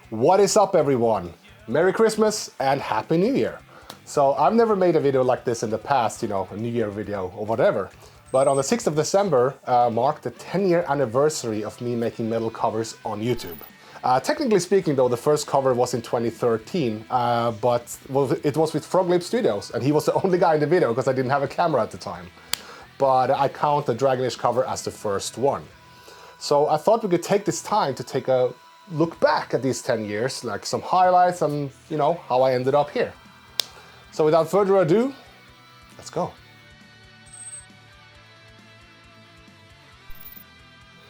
What is up, everyone? Merry Christmas and Happy New Year. So I've never made a video like this in the past, a New Year video or whatever. But on the 6th of December marked the 10-year anniversary of me making metal covers on YouTube. Technically speaking though, the first cover was in 2013, but it was with Frog Lip Studios, and he was the only guy in the video because I didn't have a camera at the time. But I count the Dragonish cover as the first one. So I thought we could take this time to take a look back at these 10 years, like some highlights and, how I ended up here. So without further ado, let's go.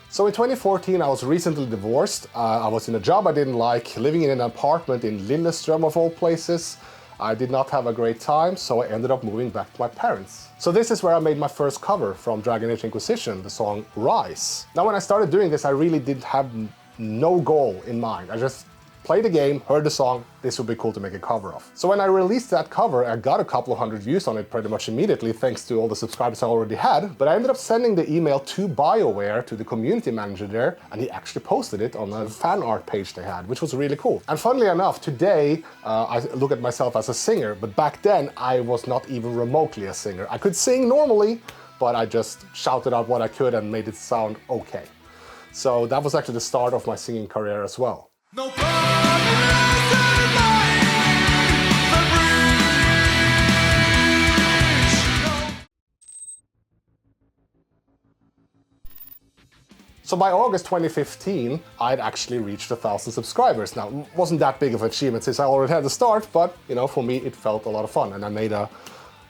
So in 2014, I was recently divorced. I was in a job I didn't like, living in an apartment in Lillestrøm of all places. I did not have a great time, so I ended up moving back to my parents. So this is where I made my first cover from Dragon Age Inquisition, the song Rise. Now when I started doing this, I really did have no goal in mind. I just played the game, heard the song, this would be cool to make a cover of. So when I released that cover, I got a couple of hundred views on it pretty much immediately, thanks to all the subscribers I already had. But I ended up sending the email to BioWare, to the community manager there, and he actually posted it on a fan art page they had, which was really cool. And funnily enough, today I look at myself as a singer, but back then I was not even remotely a singer. I could sing normally, but I just shouted out what I could and made it sound okay. So that was actually the start of my singing career as well. No So by August 2015, I'd actually reached 1,000 subscribers. Now, it wasn't that big of an achievement since I already had the start, but for me it felt a lot of fun, and I made a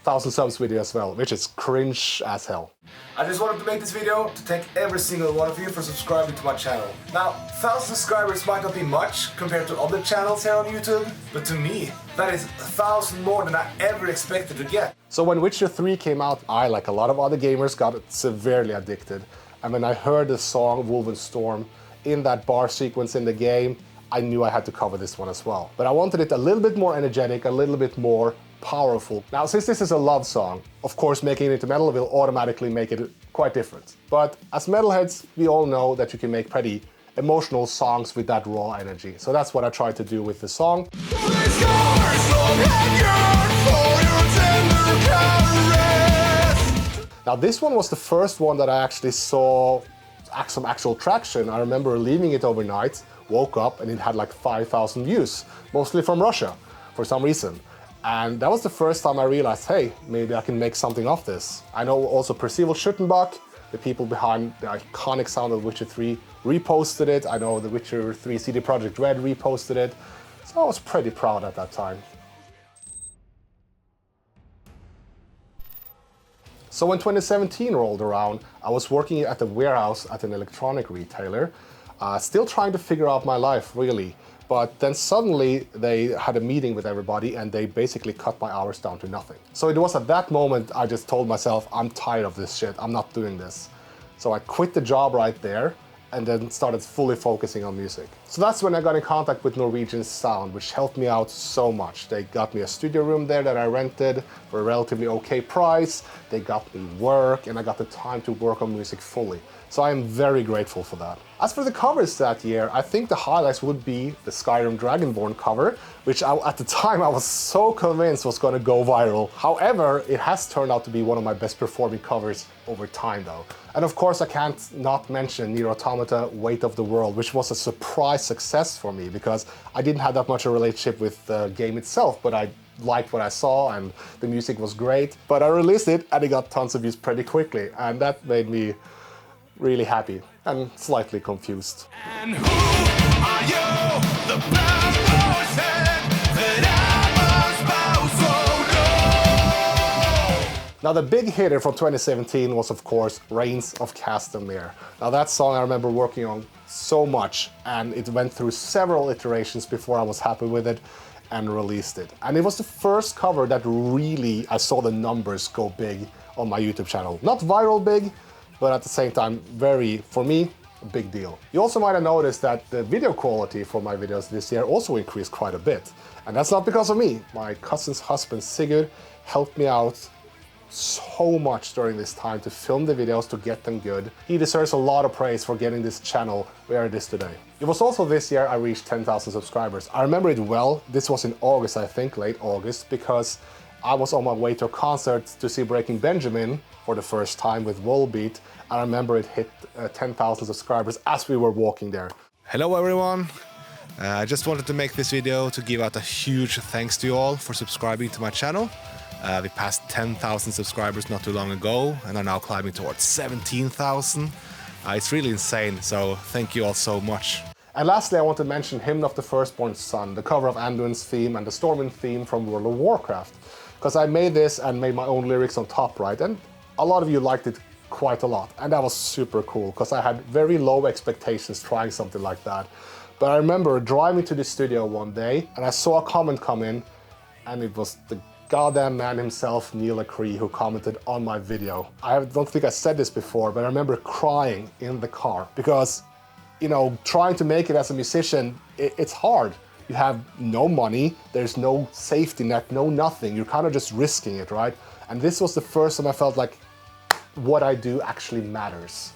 1,000 subs video as well, which is cringe as hell. I just wanted to make this video to thank every single one of you for subscribing to my channel. Now, 1,000 subscribers might not be much compared to other channels here on YouTube, but to me, that is 1,000 more than I ever expected to get. So when Witcher 3 came out, I, like a lot of other gamers, got severely addicted. And when I heard the song Wolvenstorm in that bar sequence in the game, I knew I had to cover this one as well. But I wanted it a little bit more energetic, a little bit more powerful. Now, since this is a love song, of course making it into metal will automatically make it quite different. But as metalheads, we all know that you can make pretty emotional songs with that raw energy. So that's what I tried to do with the song. Now this one was the first one that I actually saw some actual traction. I remember leaving it overnight, woke up, and it had like 5,000 views, mostly from Russia for some reason. And that was the first time I realized, hey, maybe I can make something of this. I know also Percival Schuttenbach, the people behind the iconic sound of Witcher 3, reposted it. I know the Witcher 3 CD Projekt Red reposted it. So I was pretty proud at that time. So when 2017 rolled around, I was working at the warehouse at an electronic retailer, still trying to figure out my life, really. But then suddenly they had a meeting with everybody and they basically cut my hours down to nothing. So it was at that moment I just told myself, I'm tired of this shit, I'm not doing this. So I quit the job right there and then started fully focusing on music. So that's when I got in contact with Norwegian Sound, which helped me out so much. They got me a studio room there that I rented for a relatively okay price. They got me work and I got the time to work on music fully. So I am very grateful for that. As for the covers that year, I think the highlights would be the Skyrim Dragonborn cover, which at the time I was so convinced was going to go viral. However, it has turned out to be one of my best performing covers over time though. And of course I can't not mention Nier Automata Weight of the World, which was a surprise success for me because I didn't have that much of a relationship with the game itself, but I liked what I saw and the music was great. But I released it and it got tons of views pretty quickly, and that made me really happy and slightly confused. And who are you? The bad person that I must bow so low. Now the big hitter from 2017 was of course Reigns of Castamere. Now that song I remember working on so much, and it went through several iterations before I was happy with it and released it. And it was the first cover that really I saw the numbers go big on my YouTube channel. Not viral big, but at the same time, for me, a big deal. You also might have noticed that the video quality for my videos this year also increased quite a bit. And that's not because of me. My cousin's husband, Sigurd, helped me out so much during this time to film the videos, to get them good. He deserves a lot of praise for getting this channel where it is today. It was also this year I reached 10,000 subscribers. I remember it well. This was in August, I think, late August, because I was on my way to a concert to see Breaking Benjamin for the first time with Volbeat. I remember it hit 10,000 subscribers as we were walking there. Hello everyone. I just wanted to make this video to give out a huge thanks to you all for subscribing to my channel. We passed 10,000 subscribers not too long ago and are now climbing towards 17,000. It's really insane, so thank you all so much. And lastly, I want to mention Hymn of the Firstborn Son, the cover of Anduin's theme and the Stormwind theme from World of Warcraft. Because I made this and made my own lyrics on top, right? And a lot of you liked it quite a lot. And that was super cool, because I had very low expectations trying something like that. But I remember driving to the studio one day and I saw a comment come in, and it was the goddamn man himself, Neil Acree, who commented on my video. I don't think I said this before, but I remember crying in the car because, you know, trying to make it as a musician, it's hard. You have no money, there's no safety net, no nothing. You're kind of just risking it, right? And this was the first time I felt like what I do actually matters.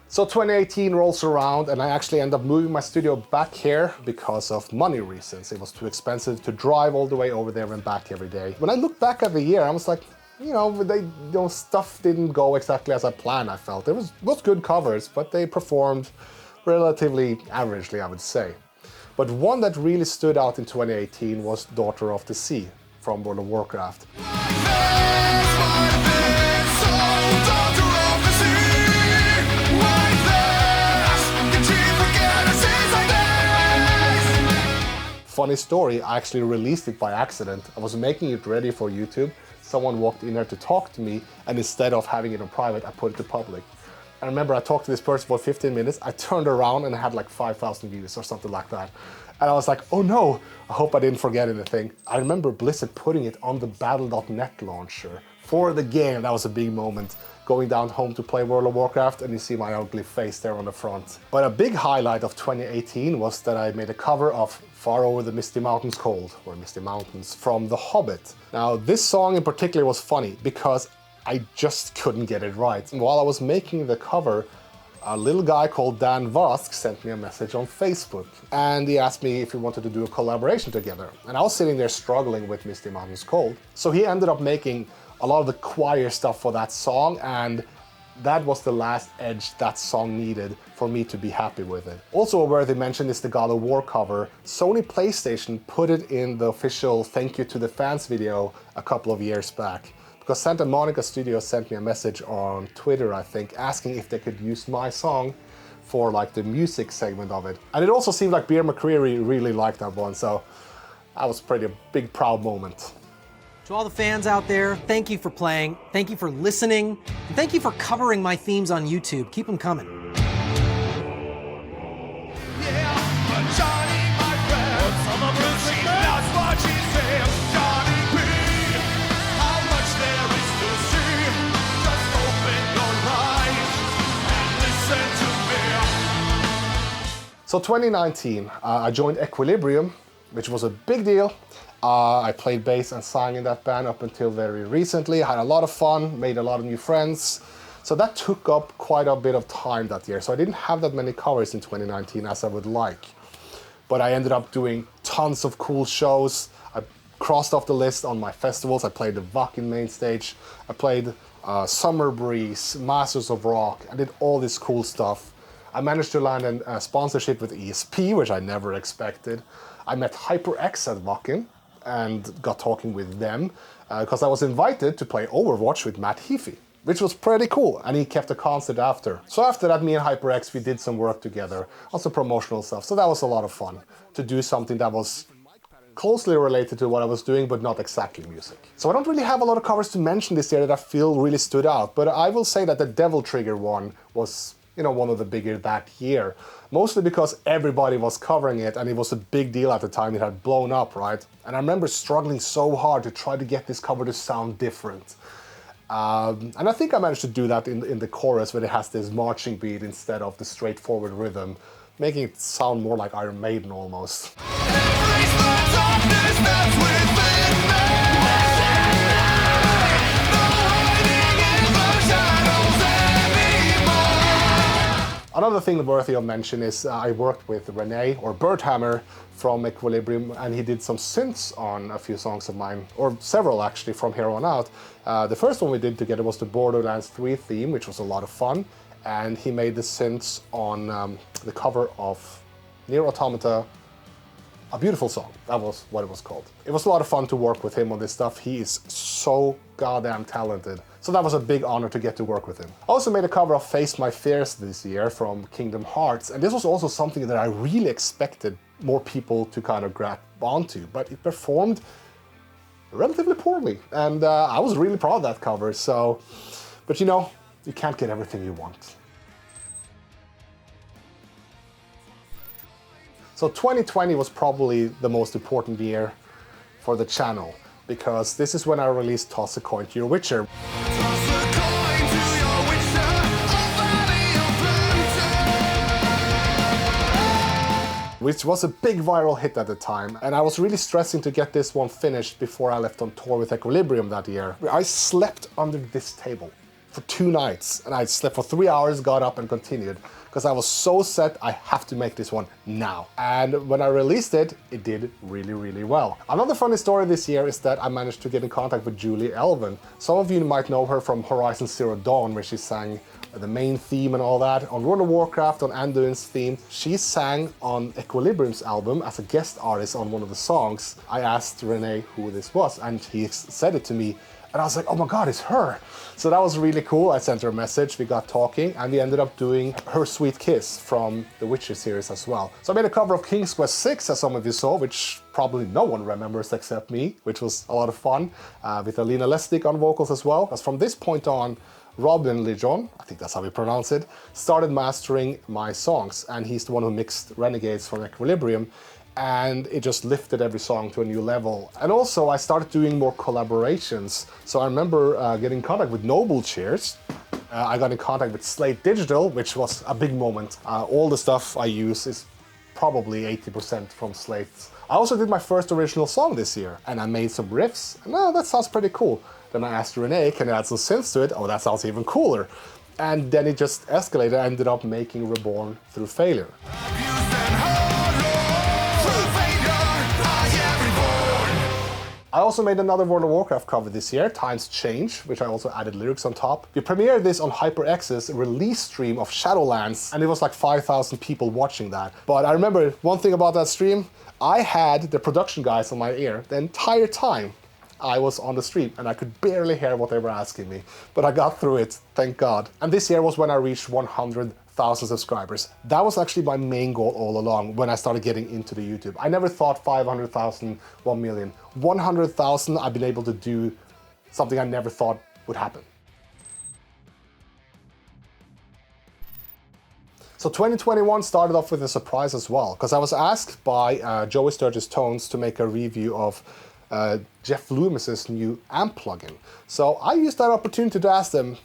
So 2018 rolls around and I actually end up moving my studio back here because of money reasons. It was too expensive to drive all the way over there and back every day. When I look back at the year, I was like, you know, stuff didn't go exactly as I planned, I felt. It was good covers, but they performed relatively averagely, I would say. But one that really stood out in 2018 was Daughter of the Sea from World of Warcraft. Funny story, I actually released it by accident. I was making it ready for YouTube. Someone walked in there to talk to me, and instead of having it in private, I put it to public. I remember I talked to this person for 15 minutes, I turned around and I had like 5,000 views or something like that. And I was like, oh no, I hope I didn't forget anything. I remember Blizzard putting it on the Battle.net launcher for the game. That was a big moment. Going down home to play World of Warcraft and you see my ugly face there on the front. But a big highlight of 2018 was that I made a cover of Far Over the Misty Mountains Cold, or Misty Mountains, from The Hobbit. Now this song in particular was funny because I just couldn't get it right. And while I was making the cover, a little guy called Dan Vosk sent me a message on Facebook and he asked me if we wanted to do a collaboration together. And I was sitting there struggling with Misty Mountains Cold. So he ended up making a lot of the choir stuff for that song, and that was the last edge that song needed for me to be happy with it. Also a worthy mention is the God of War cover. Sony PlayStation put it in the official Thank You to the Fans video a couple of years back. Because Santa Monica Studios sent me a message on Twitter, I think, asking if they could use my song for like the music segment of it. And it also seemed like Bear McCreary really liked that one, so that was pretty a big proud moment. To all the fans out there, thank you for playing, thank you for listening, and thank you for covering my themes on YouTube. Keep them coming. So 2019, I joined Equilibrium, which was a big deal. I played bass and sang in that band up until very recently. I had a lot of fun, made a lot of new friends. So that took up quite a bit of time that year. So I didn't have that many covers in 2019 as I would like. But I ended up doing tons of cool shows. I crossed off the list on my festivals. I played the Wacken main stage. I played Summer Breeze, Masters of Rock. I did all this cool stuff. I managed to land a sponsorship with ESP, which I never expected. I met HyperX at Wacken and got talking with them because I was invited to play Overwatch with Matt Heafy, which was pretty cool, and he kept a concert after. So after that, me and HyperX, we did some work together, also promotional stuff, so that was a lot of fun to do something that was closely related to what I was doing, but not exactly music. So I don't really have a lot of covers to mention this year that I feel really stood out, but I will say that the Devil Trigger one was, you know, one of the bigger that year. Mostly because everybody was covering it and it was a big deal at the time. It had blown up, right? And I remember struggling so hard to try to get this cover to sound different. And I think I managed to do that in the chorus, where it has this marching beat instead of the straightforward rhythm, making it sound more like Iron Maiden almost. Embrace the darkness that's within. Another thing worthy of mention is I worked with Rene, or Birdhammer, from Equilibrium, and he did some synths on a few songs of mine, or several actually, from here on out. The first one we did together was the Borderlands 3 theme, which was a lot of fun, and he made the synths on the cover of Nier Automata, A Beautiful Song. That was what it was called. It was a lot of fun to work with him on this stuff. He is so goddamn talented. So that was a big honor to get to work with him. I also made a cover of Face My Fears this year from Kingdom Hearts, and this was also something that I really expected more people to kind of grab onto, but it performed relatively poorly, and I was really proud of that cover, so... But you know, you can't get everything you want. So 2020 was probably the most important year for the channel, because this is when I released Toss a Coin to Your Witcher. Which was a big viral hit at the time, and I was really stressing to get this one finished before I left on tour with Equilibrium that year. I slept under this table for 2 nights, and I slept for 3 hours, got up and continued, because I was so set I have to make this one now. And when I released it, it did really, really well. Another funny story this year is that I managed to get in contact with Julie Elven. Some of you might know her from Horizon Zero Dawn, where she sang the main theme and all that. On World of Warcraft, on Anduin's theme. She sang on Equilibrium's album as a guest artist on one of the songs. I asked Rene who this was, and he said it to me, and I was like, oh my god, it's her! So that was really cool. I sent her a message, we got talking, and we ended up doing Her Sweet Kiss from the Witcher series as well. So I made a cover of King's Quest 6, as some of you saw, which probably no one remembers except me, which was a lot of fun, with Alina Lestic on vocals as well. Because from this point on, Robin Lejon, I think that's how we pronounce it, started mastering my songs, and he's the one who mixed Renegades from Equilibrium, and it just lifted every song to a new level. And also I started doing more collaborations. So I remember getting in contact with Noble Cheers. I got in contact with Slate Digital, which was a big moment. All the stuff I use is probably 80% from Slate. I also did my first original song this year, and I made some riffs, and that sounds pretty cool. Then I asked Rene, can I add some synths to it? Oh, that sounds even cooler. And then it just escalated. I ended up making Reborn Through Failure. I also made another World of Warcraft cover this year, Times Change, which I also added lyrics on top. We premiered this on HyperX's release stream of Shadowlands, and it was like 5,000 people watching that. But I remember one thing about that stream, I had the production guys on my ear the entire time I was on the stream, and I could barely hear what they were asking me. But I got through it, thank God. And this year was when I reached 100,000 subscribers. That was actually my main goal all along when I started getting into the YouTube. I never thought 500,000, 1 million. 100,000, I've been able to do something I never thought would happen. So 2021 started off with a surprise as well, because I was asked by Joey Sturgis Tones to make a review of Jeff Loomis's new amp plugin. So I used that opportunity to ask them,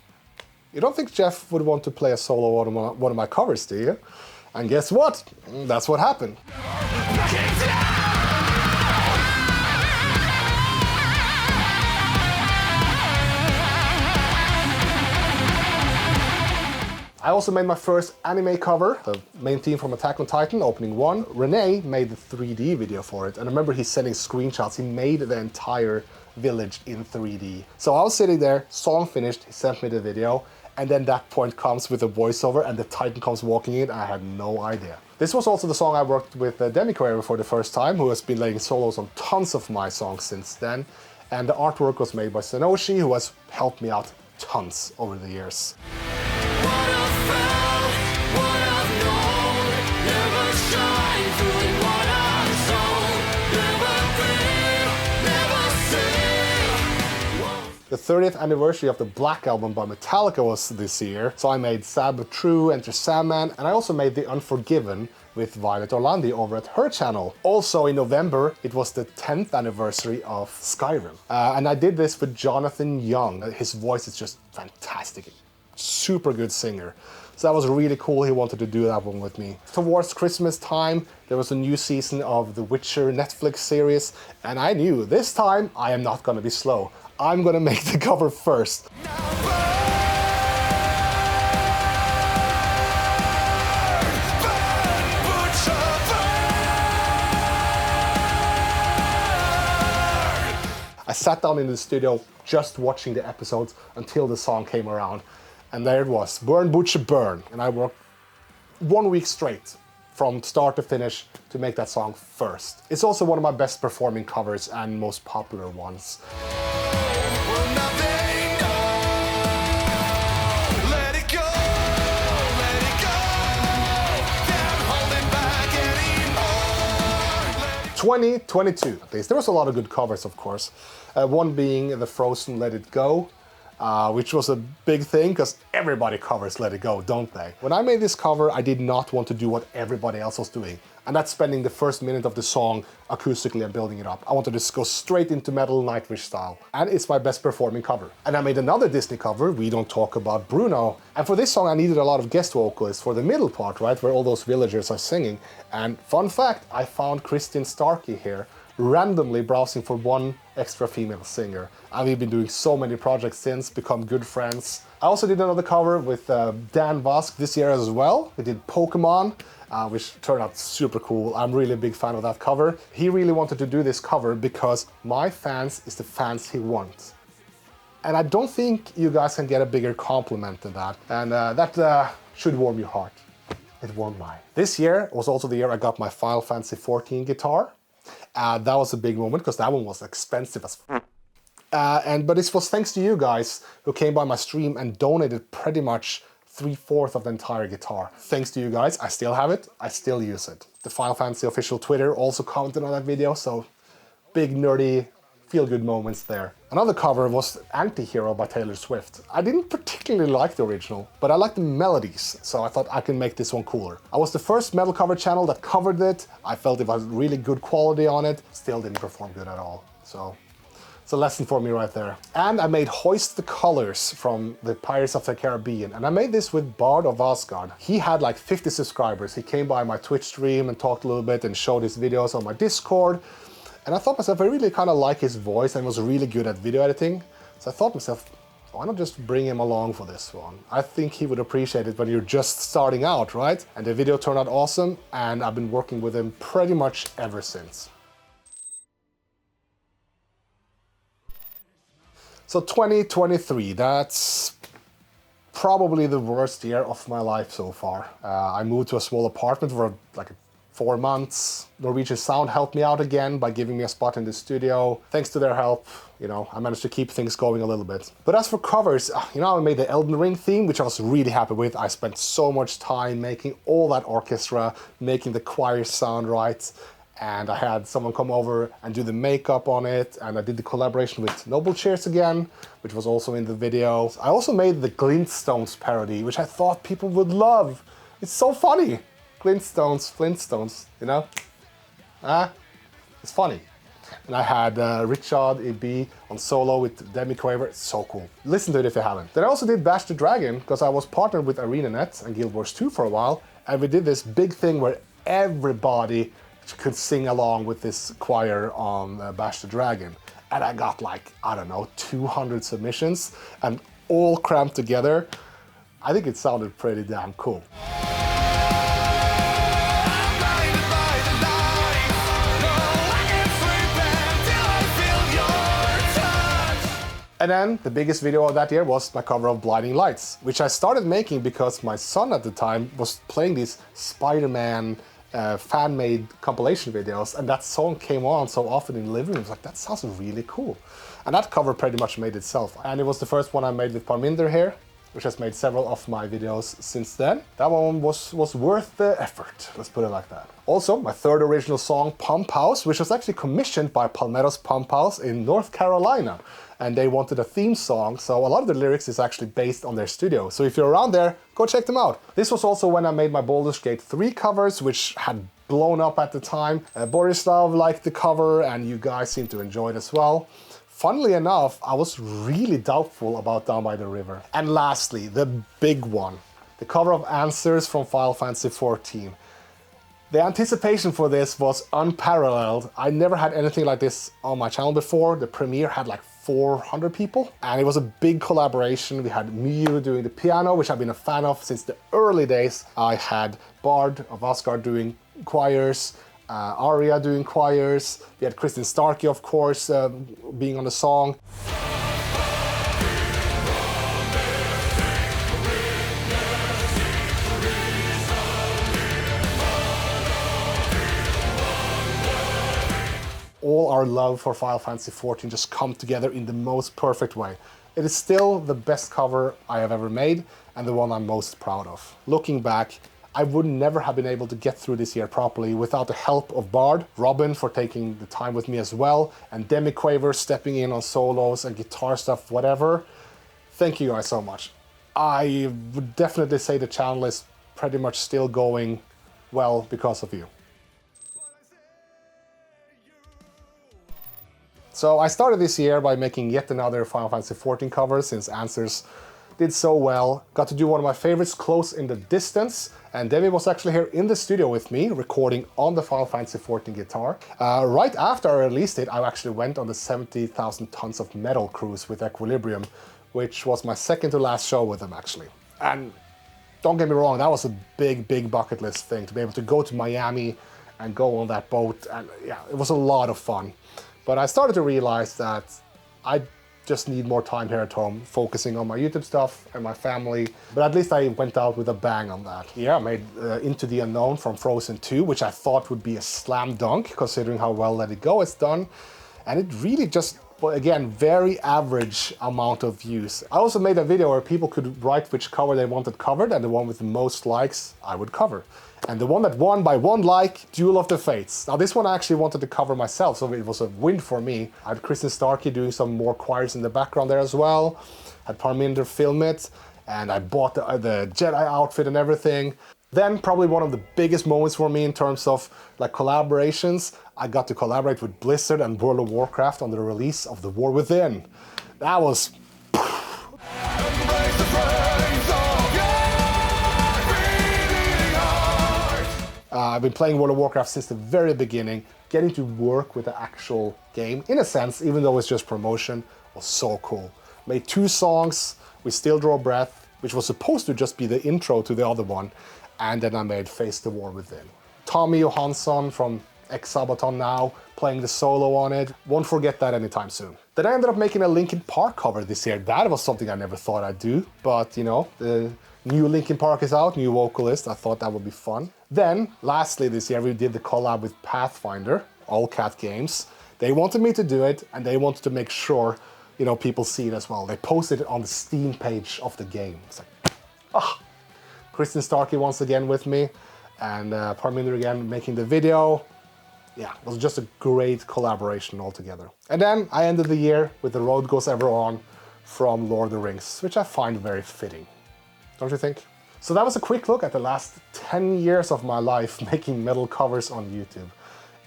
you don't think Jeff would want to play a solo on one of my covers, do you? And guess what? That's what happened. I also made my first anime cover, the main theme from Attack on Titan, Opening 1. Rene made the 3D video for it, and I remember he's sending screenshots. He made the entire village in 3D. So I was sitting there, song finished, he sent me the video, and then that point comes with a voiceover and the Titan comes walking in. I had no idea. This was also the song I worked with Demiquaver for the first time, who has been laying solos on tons of my songs since then. And the artwork was made by Sonoshi, who has helped me out tons over the years. The 30th anniversary of the Black Album by Metallica was this year, so I made Sad But True, Enter Sandman, and I also made The Unforgiven with Violet Orlandi over at her channel. Also in November, it was the 10th anniversary of Skyrim. And I did this with Jonathan Young. His voice is just fantastic. Super good singer. So that was really cool. He wanted to do that one with me. Towards Christmas time, there was a new season of The Witcher Netflix series, and I knew this time I am not gonna be slow. I'm gonna make the cover first. sat down in the studio just watching the episodes until the song came around. And there it was, Burn Butcher Burn. And I worked 1 week straight from start to finish to make that song first. It's also one of my best performing covers and most popular ones. Let it go, let it go. Can't hold it back anymore. 2022, at least. There was a lot of good covers, of course. One being the Frozen Let It Go, which was a big thing because everybody covers Let It Go, don't they? When I made this cover, I did not want to do what everybody else was doing. And that's spending the first minute of the song acoustically and building it up. I wanted to go straight into metal Nightwish style. And it's my best performing cover. And I made another Disney cover, We Don't Talk About Bruno. And for this song, I needed a lot of guest vocalists for the middle part, right? Where all those villagers are singing. And fun fact, I found Christian Starkey here, randomly browsing for one extra female singer. And we've been doing so many projects since, become good friends. I also did another cover with Dan Vask this year as well. We did Pokemon, which turned out super cool. I'm really a big fan of that cover. He really wanted to do this cover because my fans is the fans he wants. And I don't think you guys can get a bigger compliment than that. And that should warm your heart. It warmed mine. This year was also the year I got my Final Fantasy 14 guitar. That was a big moment because that one was expensive as f***. But this was thanks to you guys who came by my stream and donated pretty much 3/4 of the entire guitar. Thanks to you guys, I still have it, I still use it. The Final Fantasy official Twitter also commented on that video, so big nerdy feel-good moments there. Another cover was Anti-Hero by Taylor Swift. I didn't particularly like the original, but I liked the melodies, so I thought I can make this one cooler. I was the first metal cover channel that covered it. I felt it was really good quality on it, still didn't perform good at all. So it's a lesson for me right there. And I made Hoist the Colors from the Pirates of the Caribbean. And I made this with Bard of Asgard. He had like 50 subscribers. He came by my Twitch stream and talked a little bit and showed his videos on my Discord. And I thought myself, I really kind of like his voice and was really good at video editing. So I thought myself, why not just bring him along for this one? I think he would appreciate it when you're just starting out, right? And the video turned out awesome, and I've been working with him pretty much ever since. So 2023, that's probably the worst year of my life so far. I moved to a small apartment for like 4 months. Norwegian Sound helped me out again by giving me a spot in the studio. Thanks to their help, you know, I managed to keep things going a little bit. But as for covers, you know, I made the Elden Ring theme, which I was really happy with. I spent so much time making all that orchestra, making the choir sound right. And I had someone come over and do the makeup on it, and I did the collaboration with Noble Cheers again, which was also in the video. I also made the Glintstones parody, which I thought people would love. It's so funny. Flintstones, you know? It's funny. And I had Richard E.B. on solo with Demi Quaver. It's so cool. Listen to it if you haven't. Then I also did Bash the Dragon, because I was partnered with ArenaNet and Guild Wars 2 for a while, and we did this big thing where everybody could sing along with this choir on Bash the Dragon. And I got like, I don't know, 200 submissions, and all crammed together. I think it sounded pretty damn cool. And then the biggest video of that year was my cover of Blinding Lights, which I started making because my son at the time was playing these Spider-Man fan-made compilation videos, and that song came on so often in the living room. I was like, that sounds really cool. And that cover pretty much made itself. And it was the first one I made with Parminder here, which has made several of my videos since then. That one was worth the effort, let's put it like that. Also, my third original song, Pump House, which was actually commissioned by Palmetto's Pump House in North Carolina. And they wanted a theme song, so a lot of the lyrics is actually based on their studio. So if you're around there, go check them out. This was also when I made my Baldur's Gate 3 covers, which had blown up at the time. Borislav liked the cover, and you guys seem to enjoy it as well. Funnily enough, I was really doubtful about Down by the River. And lastly, the big one, the cover of Answers from Final Fantasy 14. The anticipation for this was unparalleled. I never had anything like this on my channel before. The premiere had like 400 people, and it was a big collaboration. We had Miu doing the piano, which I've been a fan of since the early days. I had Bard of Asgard doing choirs. Aria doing choirs, we had Kristen Starkey, of course, being on the song. All our love for Final Fantasy XIV just come together in the most perfect way. It is still the best cover I have ever made and the one I'm most proud of. Looking back, I would never have been able to get through this year properly without the help of Bard, Robin for taking the time with me as well, and Demi Quaver stepping in on solos and guitar stuff, whatever. Thank you guys so much. I would definitely say the channel is pretty much still going well because of you. So I started this year by making yet another Final Fantasy XIV cover since Answers did so well. Got to do one of my favorites, Close in the Distance, and Debbie was actually here in the studio with me recording on the Final Fantasy XIV guitar. Right after I released it, I actually went on the 70,000 tons of metal cruise with Equilibrium, which was my second to last show with them actually. And don't get me wrong, that was a big bucket list thing to be able to go to Miami and go on that boat, and yeah, it was a lot of fun. But I started to realize that I just need more time here at home, focusing on my YouTube stuff and my family. But at least I went out with a bang on that. Yeah, I made Into the Unknown from Frozen 2, which I thought would be a slam dunk, considering how well Let It Go is done. And it really just, well, again, very average amount of views. I also made a video where people could write which cover they wanted covered, and the one with the most likes I would cover. And the one that won by 1 like, Duel of the Fates. Now this one I actually wanted to cover myself, so it was a win for me. I had Kristen Starkey doing some more choirs in the background there as well. Had Parminder film it, and I bought the Jedi outfit and everything. Then probably one of the biggest moments for me in terms of like collaborations, I got to collaborate with Blizzard and World of Warcraft on the release of The War Within. That was... I've been playing World of Warcraft since the very beginning. Getting to work with the actual game, in a sense, even though it's just promotion, was so cool. Made 2 songs, We Still Draw Breath, which was supposed to just be the intro to the other one, and then I made Face the War Within. Tommy Johansson from Ex-Sabaton now, playing the solo on it. Won't forget that anytime soon. Then I ended up making a Linkin Park cover this year. That was something I never thought I'd do, but you know, the new Linkin Park is out, new vocalist, I thought that would be fun. Then, lastly this year, we did the collab with Pathfinder, All Cat Games. They wanted me to do it, and they wanted to make sure, you know, people see it as well. They posted it on the Steam page of the game. It's like, ah! Kristen Starkey once again with me, and Parminder again making the video. Yeah, it was just a great collaboration altogether. And then I ended the year with The Road Goes Ever On from Lord of the Rings, which I find very fitting. Don't you think? So that was a quick look at the last 10 years of my life making metal covers on YouTube.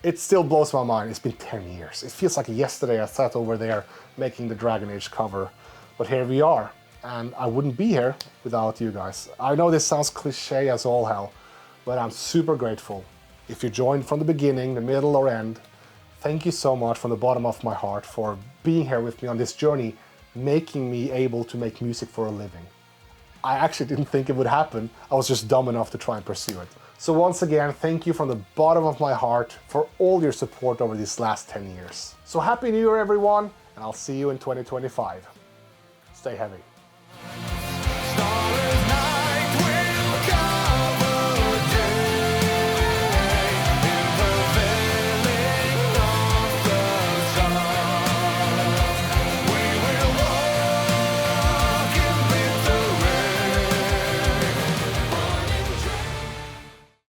It still blows my mind. It's been 10 years. It feels like yesterday I sat over there making the Dragon Age cover. But here we are. And I wouldn't be here without you guys. I know this sounds cliche as all hell, but I'm super grateful. If you joined from the beginning, the middle or end, thank you so much from the bottom of my heart for being here with me on this journey, making me able to make music for a living. I actually didn't think it would happen. I was just dumb enough to try and pursue it. So once again, thank you from the bottom of my heart for all your support over these last 10 years. So Happy New Year, everyone, and I'll see you in 2025. Stay heavy.